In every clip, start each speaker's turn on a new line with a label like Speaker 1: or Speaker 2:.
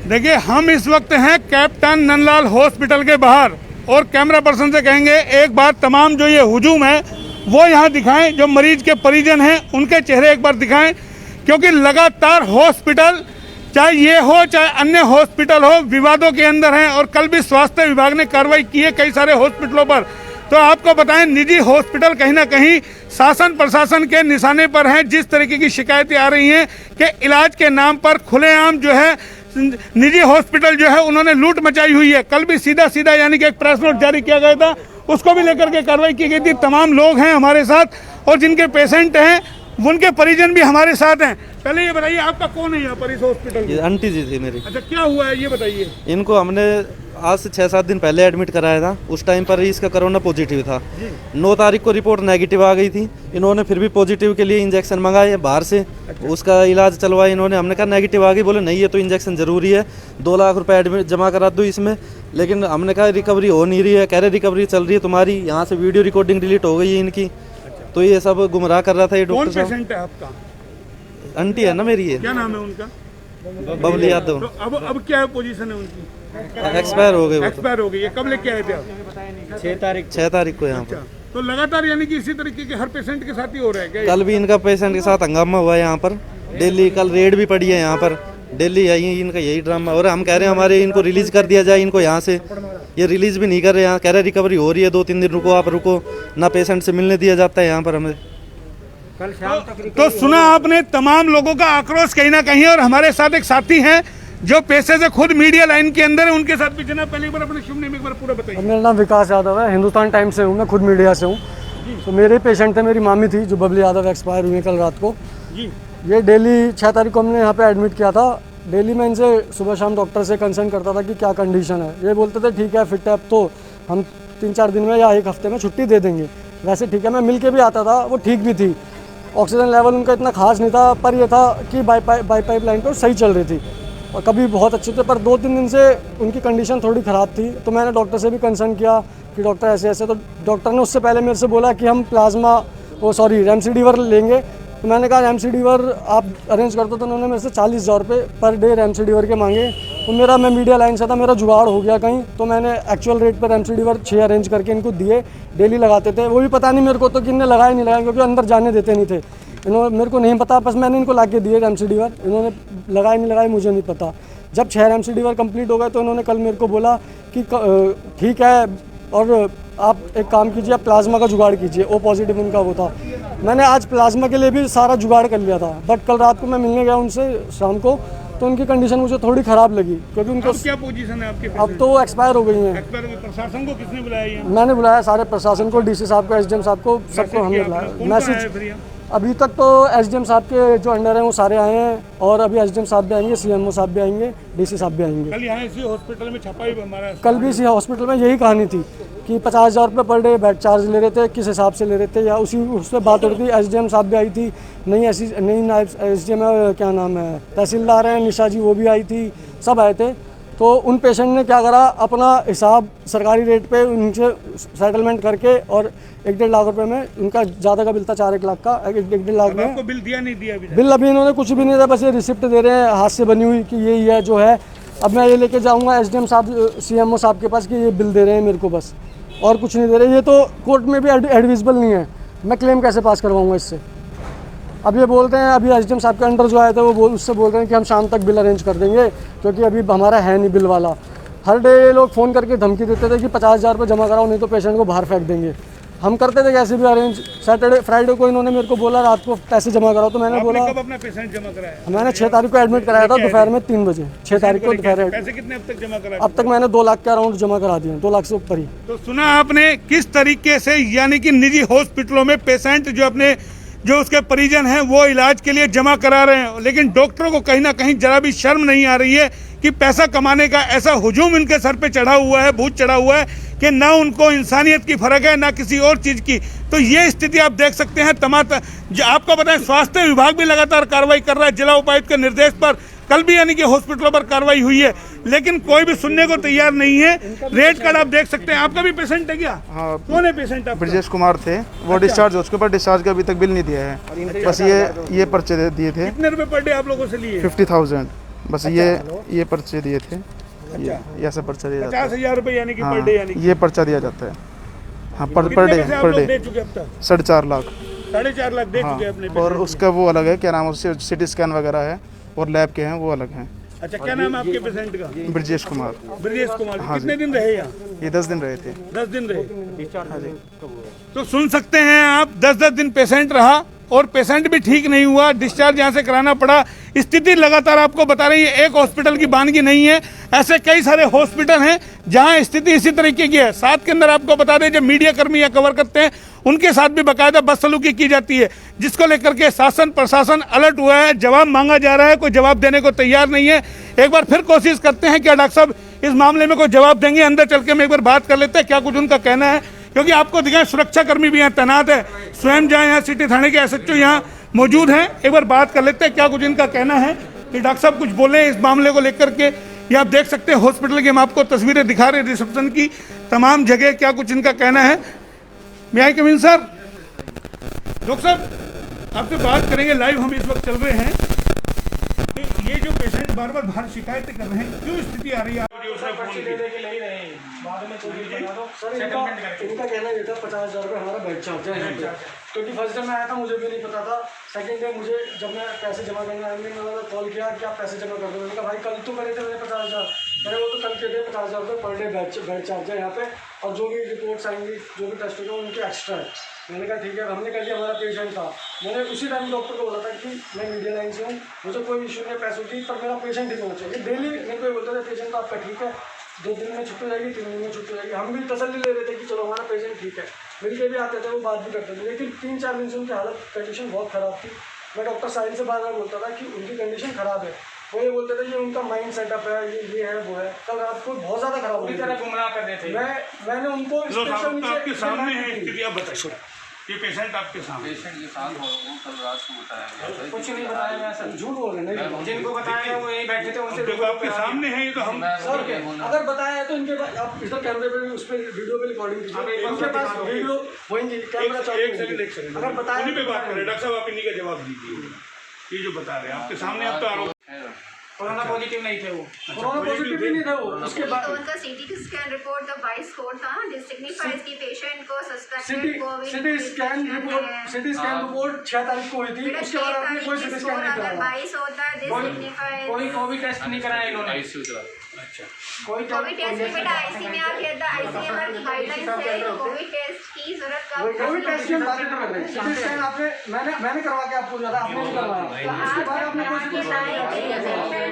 Speaker 1: देखिए, हम इस वक्त हैं कैप्टन नंदलाल हॉस्पिटल के बाहर और कैमरा पर्सन से कहेंगे एक बार तमाम जो ये हुजूम है वो यहाँ दिखाएं, जो मरीज के परिजन हैं उनके चेहरे एक बार दिखाएं, क्योंकि लगातार हॉस्पिटल चाहे ये हो चाहे अन्य हॉस्पिटल हो विवादों के अंदर हैं। और कल भी स्वास्थ्य विभाग ने कार्रवाई की है कई सारे हॉस्पिटलों पर। तो आपको बताएं, निजी हॉस्पिटल कहीं ना कहीं शासन प्रशासन के निशाने पर हैं। जिस तरीके की शिकायतें आ रही हैं कि इलाज के नाम पर खुलेआम जो है निजी हॉस्पिटल जो है उन्होंने लूट मचाई हुई है। कल भी सीधा यानी कि एक प्रेस नोट जारी किया गया था, उसको भी लेकर के कार्रवाई की गई थी। तमाम लोग हैं हमारे साथ और जिनके पेशेंट हैं उनके परिजन भी हमारे साथ हैं। पहले ये बताइए, आपका कौन है यहाँ पर इस हॉस्पिटल में?
Speaker 2: आंटी जी थी मेरी।
Speaker 1: अच्छा, क्या हुआ है ये बताइए।
Speaker 2: इनको हमने आज से 6-7 दिन पहले एडमिट कराया था। उस टाइम पर ही इसका कोरोना पॉजिटिव था। 9 तारीख को रिपोर्ट नेगेटिव आ गई थी। इन्होंने फिर भी पॉजिटिव के लिए इंजेक्शन मंगाए बाहर से। उसका इलाज चलवाया इन्होंने। हमने कहा नेगेटिव आ गई, बोले नहीं ये तो इंजेक्शन ज़रूरी है, 2 लाख रुपए एडमिट जमा करा दो इसमें। लेकिन हमने कहा रिकवरी हो नहीं रही है। कह रहे रिकवरी चल रही है तुम्हारी, यहाँ से वीडियो रिकॉर्डिंग डिलीट हो गई है इनकी। तो ये सब गुमराह कर रहा था ये डॉक्टर साहब।
Speaker 1: कौन पेशेंट है आपका?
Speaker 2: आंटी है ना मेरी ये।
Speaker 1: क्या नाम है उनका?
Speaker 2: बबली यादव।
Speaker 1: तो अब क्या है पोजीशन है उनकी?
Speaker 2: एक्सपायर हो गए।
Speaker 1: एक्सपायर हो गई है। कब लेके आए थे आप?
Speaker 2: 6 तारीख को यहाँ पर।
Speaker 1: तो लगातार यानी कि इसी तरीके के हर पेशेंट के साथ ही हो रहा है क्या?
Speaker 2: कल भी इनका पेशेंट के साथ हंगामा हुआ है यहाँ पर डेली। कल रेड भी पड़ी है यहाँ पर डेली। यही इनका यही ड्रामा। और हम कह रहे हैं हमारे इनको रिलीज कर दिया जाए इनको यहाँ से। ये रिलीज भी नहीं कर रहे हैं। कह रहे रिकवरी हो रही है, 2-3 दिन रुको, आप रुको ना। पेशेंट से मिलने दिया जाता है यहाँ पर हमें।
Speaker 3: कल शाम तक
Speaker 1: तो सुना आपने तमाम लोगों का आक्रोश कहीं ना कहीं। और हमारे साथ एक साथी हैं जो पेशे से खुद मीडिया लाइन के अंदर है, उनके साथ भी जना पहले एक बार अपने शुभ नेम एक बार पूरा बताइए।
Speaker 4: मेरा नाम विकास यादव है, हिंदुस्तान टाइम्स से हूँ, मैं खुद मीडिया से हूँ। तो मेरे पेशेंट थे, मेरी मामी थी जो बबली यादव एक्सपायर हुई कल रात को। ये डेली 6 तारीख को हमने यहाँ पे एडमिट किया था। डेली मैं इनसे सुबह शाम डॉक्टर से कंसर्न करता था कि क्या कंडीशन है। ये बोलते थे ठीक है फिट है, अब तो हम 3-4 दिन में या 1 हफ्ते में छुट्टी दे देंगे। वैसे ठीक है, मैं मिल के भी आता था, वो ठीक भी थी। ऑक्सीजन लेवल उनका इतना खास नहीं था, पर यह था कि बाई पाइप लाइन पर सही चल रही थी और कभी बहुत अच्छे थे। पर 2-3 दिन से उनकी कंडीशन थोड़ी ख़राब थी। तो मैंने डॉक्टर से भी कंसर्न किया कि डॉक्टर ऐसे ऐसे। तो डॉक्टर ने उससे पहले मेरे से बोला कि हम रेमसीडिवर लेंगे। तो मैंने कहा रेमसीडिवर आप अरेंज कर दो। तो उन्होंने मेरे से 40,000 रुपये पर डे रेमसीडिवर के मांगे। तो मैं मीडिया लाइन से था, मेरा जुगाड़ हो गया कहीं। तो मैंने एक्चुअल रेट पर रेमसीडिवर 6 अरेंज करके इनको दिए। डेली लगाते थे, वो भी पता नहीं मेरे को तो कि इन्हें लगाया नहीं लगाया, क्योंकि अंदर जाने देते नहीं थे। इन्होंने मेरे को नहीं पता, बस मैंने इनको ला के दिए रेमसीडिवर। इन्होंने लगाए नहीं लगाए मुझे नहीं पता। जब 6 रेमसीडिवर कंप्लीट हो गए तो इन्होंने कल मेरे को बोला कि ठीक है और आप एक काम कीजिए, आप प्लाज्मा का जुगाड़ कीजिए। ओ पॉजिटिव उनका वो था। मैंने आज प्लाज्मा के लिए भी सारा जुगाड़ कर लिया था। बट कल रात को मैं मिलने गया उनसे शाम को, तो उनकी कंडीशन मुझे थोड़ी ख़राब लगी, क्योंकि उनको
Speaker 1: क्या पोजीशन है आपके?
Speaker 4: अब तो वो एक्सपायर हो गई हैं।
Speaker 1: प्रशासन को किसने बुलाया?
Speaker 4: मैंने बुलाया सारे प्रशासन को, डीसी साहब को, एसडीएम साहब को, सबको हमने बुलाया। मैसेज अभी तक तो एसडीएम साहब के जो अंडर हैं वो सारे आए हैं और अभी एसडीएम साहब भी आएंगे, सीएमओ साहब भी आएंगे, डीसी साहब भी आएंगे।
Speaker 1: कल यहाँ इसी हॉस्पिटल में छापा ही हमारा।
Speaker 4: कल भी इसी हॉस्पिटल में यही कहानी थी कि 50,000 रुपये पर डे बेड चार्ज ले रहे थे। किस हिसाब से ले रहे थे या उस पर बात हो रही थी। एसडीएम साहब भी आई थी, नई नायब एसडीएम क्या नाम है, तहसीलदार हैं निशा जी, वो भी आई थी, सब आए थे। तो उन पेशेंट ने क्या करा, अपना हिसाब सरकारी रेट पे उनसे सेटलमेंट करके और 1-1.5 लाख रुपए में, उनका ज़्यादा का बिल था 4-1 लाख का, 1-1.5 लाख में।
Speaker 1: आपको बिल दिया नहीं दिया?
Speaker 4: बिल अभी इन्होंने कुछ भी नहीं दिया, बस ये रिसिप्ट दे रहे हैं हाथ से बनी हुई कि यही है जो है। अब मैं ये लेके जाऊंगा एसडीएम साहब, सीएमओ साहब के पास कि ये बिल दे रहे हैं मेरे को, बस और कुछ नहीं दे रहे। ये तो कोर्ट में भी एडमिसिबल नहीं है, मैं क्लेम कैसे पास करवाऊँगा इससे। अब ये बोलते हैं, अभी एसडीएम साहब के अंडर जो आए थे वो उससे बोल रहे हैं कि हम शाम तक बिल अरेंज कर देंगे, क्योंकि अभी हमारा है नहीं बिल वाला। हर डे ये लोग फ़ोन करके धमकी देते थे कि 50,000 रुपये जमा कराओ, नहीं तो पेशेंट को बाहर फेंक देंगे। हम करते थे कैसे भी अरेंज। सैटरडे फ्राइडे को इन्होंने मेरे को बोला रात को पैसे जमा कराओ, तो मैंने बोला
Speaker 1: कब अपना पेशेंट जमा कराया?
Speaker 4: मैंने 6 तारीख को एडमिट कराया था दोपहर में 3 बजे। 6 तारीख को दोपहर।
Speaker 1: पैसे कितने अब तक जमा कराए?
Speaker 4: अब तक मैंने 2 लाख के अराउंड जमा करा दिए, 2 लाख से ऊपर ही।
Speaker 1: तो सुना आपने किस तरीके से यानी कि निजी हॉस्पिटलों में पेशेंट जो उसके परिजन हैं वो इलाज के लिए जमा करा रहे हैं, लेकिन डॉक्टरों को कहीं ना कहीं जरा भी शर्म नहीं आ रही है कि पैसा कमाने का ऐसा हुजूम इनके सर पे चढ़ा हुआ है, भूत चढ़ा हुआ है कि ना उनको इंसानियत की फर्क है ना किसी और चीज़ की। तो ये स्थिति आप देख सकते हैं। आपको बताएं, स्वास्थ्य विभाग भी लगातार कार्रवाई कर रहा है जिला उपायुक्त के निर्देश पर। कल भी यानी कि हॉस्पिटलों पर कार्रवाई हुई है, लेकिन कोई भी सुनने को तैयार नहीं है। रेड कार्ड आप देख सकते हैं। आपका भी पेशेंट है क्या?
Speaker 5: हाँ,
Speaker 1: कौन है पेशेंट? आप
Speaker 5: ब्रजेश कुमार थे, वो डिस्चार्ज हो चुके, पर डिस्चार्ज का अभी तक बिल नहीं दिया है। बस ये पर्चे दिए थे।
Speaker 1: कितने रुपए पर डे आप लोगों से लिए?
Speaker 5: 50,000। बस ये पर्चे दिए थे, ये ऐसा पर्चा दिया जाता है।
Speaker 1: 50,000 रुपए यानी कि
Speaker 5: हाँ,
Speaker 1: पर डे यानी कि
Speaker 5: ये पर्चा दिया जाता है। हाँ, पर
Speaker 1: कितने
Speaker 5: डे
Speaker 1: पैसे आप
Speaker 5: पर
Speaker 1: लोग
Speaker 5: डे
Speaker 1: दे चुके अब तक?
Speaker 5: 4.5 लाख।
Speaker 1: 4.5 लाख दे
Speaker 5: हाँ,
Speaker 1: चुके हैं अपने
Speaker 5: और
Speaker 1: patient
Speaker 5: उसका वो अलग है, क्या नाम है उससे, सिटी स्कैन वगैरह है और लैब के हैं वो अलग हैं।
Speaker 1: को। अच्छा, क्या नाम है आपके पेशेंट का?
Speaker 5: ब्रजेश कुमार,
Speaker 1: ब्रजेश कुमार।
Speaker 5: हाँ
Speaker 1: कितने
Speaker 5: जी।
Speaker 1: दिन रहे यहाँ?
Speaker 5: ये 10 दिन रहे थे।
Speaker 1: 10 दिन रहे।
Speaker 5: हाँ जी।
Speaker 1: तो सुन सकते हैं आप, 10-10 दिन पेशेंट रहा और पेशेंट भी ठीक नहीं हुआ, डिस्चार्ज यहाँ से कराना पड़ा। स्थिति लगातार आपको बता रही है, एक हॉस्पिटल की बानगी नहीं है, ऐसे कई सारे हॉस्पिटल हैं जहाँ स्थिति इसी तरीके की है। साथ के अंदर आपको बता दें, जब मीडिया कर्मी यहाँ कवर करते हैं उनके साथ भी बाकायदा बदसलूकी की जाती है, जिसको लेकर के शासन प्रशासन अलर्ट हुआ है। जवाब मांगा जा रहा है, कोई जवाब देने को तैयार नहीं है। एक बार फिर कोशिश करते हैं, क्या डॉक्टर साहब इस मामले में कोई जवाब देंगे? अंदर चल के हम एक बार बात कर लेते हैं, क्या कुछ उनका कहना है, क्योंकि आपको दिखाएं सुरक्षा कर्मी भी यहाँ तैनात है, स्वयं जहाँ यहाँ सिटी थाने के SHO यहाँ मौजूद हैं। एक बार बात कर लेते हैं, क्या कुछ इनका कहना है कि डॉक्टर साहब कुछ बोले इस मामले को लेकर के। ये आप देख सकते हैं हॉस्पिटल की, हम आपको तस्वीरें दिखा रहे हैं रिसेप्शन की, तमाम जगह क्या कुछ इनका कहना है। मैं आई कम इन सर? डॉक्टर साहब आपसे बात करेंगे, लाइव हम इस वक्त चल रहे हैं। ये जो पेशेंट बार बार बाहर शिकायतें कर रहे हैं, क्यों स्थिति आ रही है?
Speaker 4: सर इनका कहना ये था 50,000 रुपये हमारा बेड चार्ज है यहाँ पे, क्योंकि फर्स्ट डे में आया था मुझे भी नहीं पता था। सेकंड डे मुझे जब मैं पैसे जमा करने आया, मैंने कॉल किया कि आप पैसे जमा कर दो। मैंने कहा भाई कल तो करे थे मैंने 50,000, मैंने वो तो कल के दे 50,000 रुपये पर डे बेड चार्ज है यहाँ पे, और जो भी रिपोर्ट्स आएंगी जो भी टेस्ट होगा उनके एक्स्ट्रा है। मैंने कहा ठीक है, हमने कर लिया, हमारा पेशेंट था। मैंने उसी टाइम डॉक्टर को बोला था कि मैं मीडिया लाइन से हूँ, मुझे कोई इशू नहीं पैसों की, पर मेरा पेशेंट ठीक होना चाहिए। डेली मेरे को बोलते थे पेशेंट तो आपका ठीक है, 2 दिन में छुट्टी हो जाएगी, 3 दिन में छुट्टी हो जाएगी। हम भी तसल्ली ले रहे थे कि चलो हमारा पेशेंट ठीक है, मेरी के भी आते थे, वो बात भी करते थे। लेकिन 3-4 दिन से उनकी हालत कंडीशन बहुत ख़राब थी। मैं डॉक्टर साहिल से बार बार बोलता था कि उनकी कंडीशन ख़राब है, वो ये बोलते थे ये उनका माइंड सेटअप है, ये है वो है। कल रात को बहुत ज़्यादा ख़राब हो गई, गुमराह कर रहे थे। मैंने उनको
Speaker 1: आपके सामने है स्थिति, आप बताइए। ये पेशेंट आपके सामने,
Speaker 6: पेशेंट के साथ कल रात को बताया गया था।
Speaker 4: कुछ नहीं बताया गया सर, झूठ बोल रहे हैं।
Speaker 3: जिनको बताया वो यहीं बैठे थे, उनसे
Speaker 1: देखो आपके सामने है, ये तो हम
Speaker 4: सर अगर बताया है तो इनके पास आप इधर कैमरे पे उस पर वीडियो पे रिकॉर्डिंग कीजिए, उनके पास वीडियो होंगी, कैमरा चालू
Speaker 1: एक सेकंड
Speaker 4: अगर बताया
Speaker 1: उन्हीं पे बात करें। डॉक्टर साहब आप इन्हीं का जवाब दीजिए। ये जो बता रहे हैं आपके सामने, आप तो आरोप
Speaker 3: कोरोना पॉजिटिव नहीं थे वो,
Speaker 4: कोरोना पॉजिटिव भी नहीं था वो। उसके बाद
Speaker 7: तो उनका CT scan report the 22 code था, जिस सिग्निफाइज की पेशेंट को suspected Covid
Speaker 4: CT scan report 6 तारीख को हुई थी। उसके बाद आपने कोई सिटी स्कैन नहीं कराया।
Speaker 7: 22 होता है, दिस सिग्निफाइज
Speaker 3: कोई कोविड टेस्ट नहीं कराया इन्होंने।
Speaker 7: कोविड टेस्ट में बेटा आईसी में आप कहता आईसीएमआर की गाइडलाइंस है, कोविड टेस्ट की जरूरत कब
Speaker 4: कोविड टेस्ट की बात कर रहे हैं। सिटी स्कैन आपने मैंने करवा के आपको ज्यादा आपने नहीं करवाया। उसके बाद आपने कोई सिटी स्कैन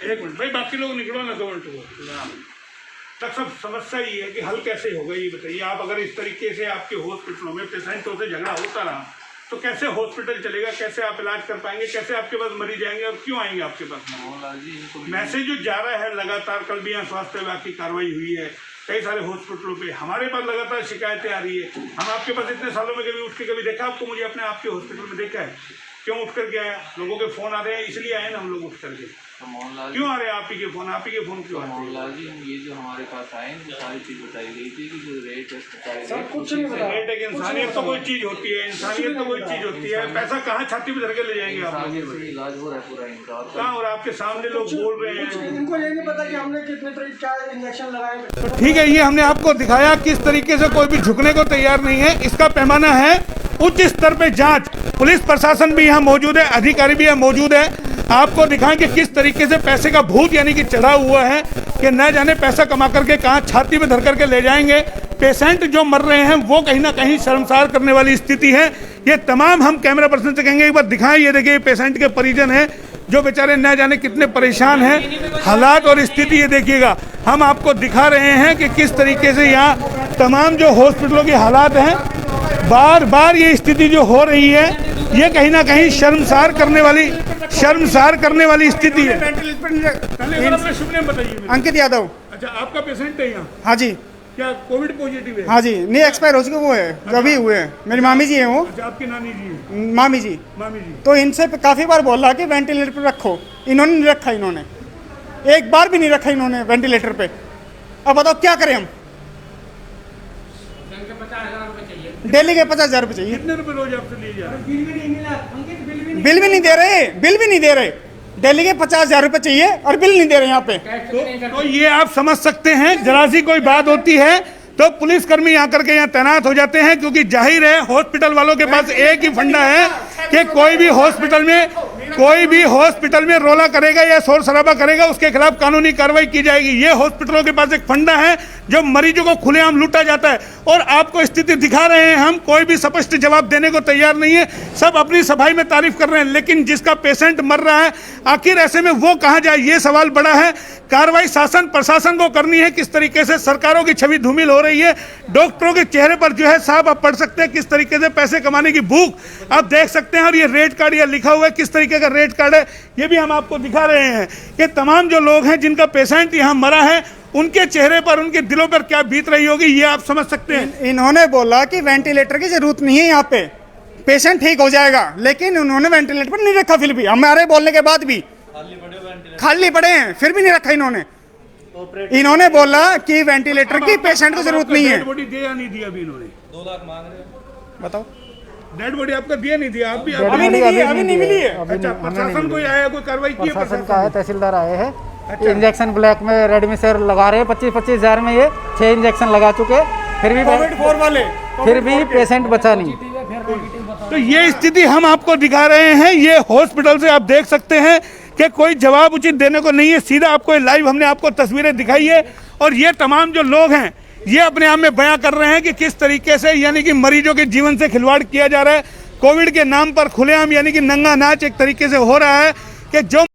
Speaker 1: एक मिनट भाई, बाकी लोग निकलो ना, 2 मिनट। तक सब समस्या ये है कि हल कैसे होगा, ये बताइए आप। अगर इस तरीके से आपके हॉस्पिटलों में पेशेंटों से झगड़ा होता रहा तो कैसे हॉस्पिटल चलेगा, कैसे आप इलाज कर पाएंगे, कैसे आपके पास मरीज आएंगे और क्यों आएंगे आपके पास? मैसेज जो जा रहा है लगातार, कल भी यहाँ स्वास्थ्य विभाग की कार्रवाई हुई है कई सारे हॉस्पिटलों पे, हमारे पास लगातार शिकायतें आ रही है। हम आपके पास इतने सालों में कभी उठ के कभी देखा आपको? मुझे अपने आपके हॉस्पिटल में देखा है? क्यों उठ करके आया? लोगों के फ़ोन आ रहे हैं इसलिए आए ना हम लोग उठ करके। क्यों आ रहे हैं आप ही के फ़ोन? आप ही के फ़ोन क्यों आते हैं?
Speaker 6: मोहनलाल जी, ये जो हमारे पास आए वो सारी चीज़ बताई गई थी कि जो रेट है
Speaker 4: सब कुछ नहीं बताया।
Speaker 1: रेट है कि इंसानियत तो कोई चीज़ होती है, इंसानियत तो कोई चीज़ होती है। पैसा कहाँ छाती पे धर के ले जाएंगे आप लोग?
Speaker 6: इलाज हो रहा है पूरा इनका।
Speaker 1: कहाँ? और आपके सामने लोग बोल रहे हैं।
Speaker 4: इनको ये नहीं पता कि हमने कितने तरीके क्या इंजेक्शन लगाए।
Speaker 1: तो ठीक है, ये हमने आपको दिखाया किस तरीके से कोई भी झुकने को तैयार नहीं है। इसका पैमाना है उच्च स्तर पे जांच, पुलिस प्रशासन भी यहाँ मौजूद है, अधिकारी भी यहाँ मौजूद है। आपको दिखाएं कि किस तरीके से पैसे का भूत यानी कि चढ़ा हुआ है कि न जाने पैसा कमा करके कहाँ छाती में धर करके ले जाएंगे। पेशेंट जो मर रहे हैं वो कहीं ना कहीं शर्मसार करने वाली स्थिति है। ये तमाम हम कैमरा पर्सन से कहेंगे एक बार दिखाएं। ये देखिए पेशेंट के परिजन हैं जो बेचारे न जाने कितने परेशान हैं। हालात और स्थिति ये देखिएगा, हम आपको दिखा रहे हैं कि किस तरीके से यहाँ तमाम जो हॉस्पिटलों के हालात हैं, बार बार ये स्थिति जो हो रही है ये कहीं ना कहीं शर्मसार करने वाली स्थिति है। शुभ नाम बताइए।
Speaker 5: अंकित यादव।
Speaker 1: अच्छा, आपका पेशेंट है यहाँ?
Speaker 5: हाँ जी।
Speaker 1: क्या कोविड पॉजिटिव है?
Speaker 5: हाँ जी, नहीं एक्सपायर हो चुके वो है, अभी हुए हैं। मेरी मामी जी हैं वो।
Speaker 1: अच्छा, आपकी नानी जी है?
Speaker 5: मामी जी।
Speaker 1: मामी जी।
Speaker 5: तो इनसे काफ़ी बार बोला कि वेंटिलेटर पे रखो, इन्होंने नहीं रखा, इन्होंने एक बार भी नहीं रखा इन्होंने वेंटिलेटर पे। अब बताओ क्या करें हम? डेली के 50,000 रुपये चाहिए।
Speaker 1: कितने रुपए रोज आपसे लिए जा रहे हैं?
Speaker 5: बिल भी नहीं दे रहे, बिल भी नहीं दे रहे। दिल्ली के 50,000 रुपए चाहिए और बिल नहीं दे रहे यहाँ पे।
Speaker 1: तो ये आप समझ सकते हैं, जरा सी कोई बात होती है तो पुलिसकर्मी आकर के यहाँ तैनात हो जाते हैं, क्योंकि जाहिर है हॉस्पिटल वालों के पास एक ही फंडा है कि कोई भी हॉस्पिटल में रोला करेगा या शोर शराबा करेगा उसके खिलाफ कानूनी कार्रवाई की जाएगी। ये हॉस्पिटलों के पास एक फंडा है जो मरीजों को खुलेआम लूटा जाता है। और आपको स्थिति दिखा रहे हैं हम, कोई भी स्पष्ट जवाब देने को तैयार नहीं है, सब अपनी सफाई में तारीफ कर रहे हैं, लेकिन जिसका पेशेंट मर रहा है आखिर ऐसे में वो कहाँ जाए, ये सवाल बड़ा है। कार्रवाई शासन प्रशासन को करनी है। किस तरीके से सरकारों की छवि धूमिल हो रही है, डॉक्टरों के चेहरे पर जो है साहब आप पढ़ सकते हैं किस तरीके से पैसे कमाने की भूख आप देख सकते हैं। और ये रेट कार्ड ये लिखा हुआ है, किस तरीके का रेट कार्ड है ये भी हम आपको दिखा रहे हैं कि तमाम जो लोग हैं जिनका पेशेंट यहाँ मरा है उनके चेहरे पर उनके दिलों पर क्या बीत रही होगी ये आप समझ सकते हैं।
Speaker 5: इन्होंने बोला कि वेंटिलेटर की जरूरत नहीं है, यहाँ पे पेशेंट ठीक हो जाएगा, लेकिन उन्होंने वेंटिलेटर पर नहीं रखा। फिर भी हमारे बोलने के बाद भी खाली पड़े हैं, फिर भी नहीं रखा इन्होंने। इन्होंने बोला कि वेंटिलेटर की पेशेंट को जरूरत नहीं है।
Speaker 1: डेड बॉडी दिया नहीं दिया अभी इन्होंने?
Speaker 2: 2 लाख मांग रहे हैं।
Speaker 5: बताओ,
Speaker 1: डेड बॉडी आपका दिया नहीं दिया? आप भी
Speaker 5: अभी नहीं दी, अभी नहीं मिली है।
Speaker 1: अच्छा, प्रशासन कोई आया, कोई कार्रवाई की है?
Speaker 8: प्रशासन का है, तहसीलदार आए हैं। इंजेक्शन ब्लैक में रेडमी सर लगा रहे हैं 25-25 हज़ार में, ये 6 इंजेक्शन लगा चुके, फिर भी
Speaker 5: कोविड-4 वाले,
Speaker 8: फिर भी पेशेंट बचा नहीं।
Speaker 1: तो ये स्थिति हम आपको दिखा रहे हैं। ये हॉस्पिटल से आप देख सकते हैं कि कोई जवाब उचित देने को नहीं है। सीधा आपको लाइव हमने आपको तस्वीरें दिखाई है और ये तमाम जो लोग हैं ये अपने आप में बयां कर रहे हैं कि किस तरीके से यानी कि मरीजों के जीवन से खिलवाड़ किया जा रहा है। कोविड के नाम पर खुलेआम यानी कि नंगा नाच एक तरीके से हो रहा है कि जो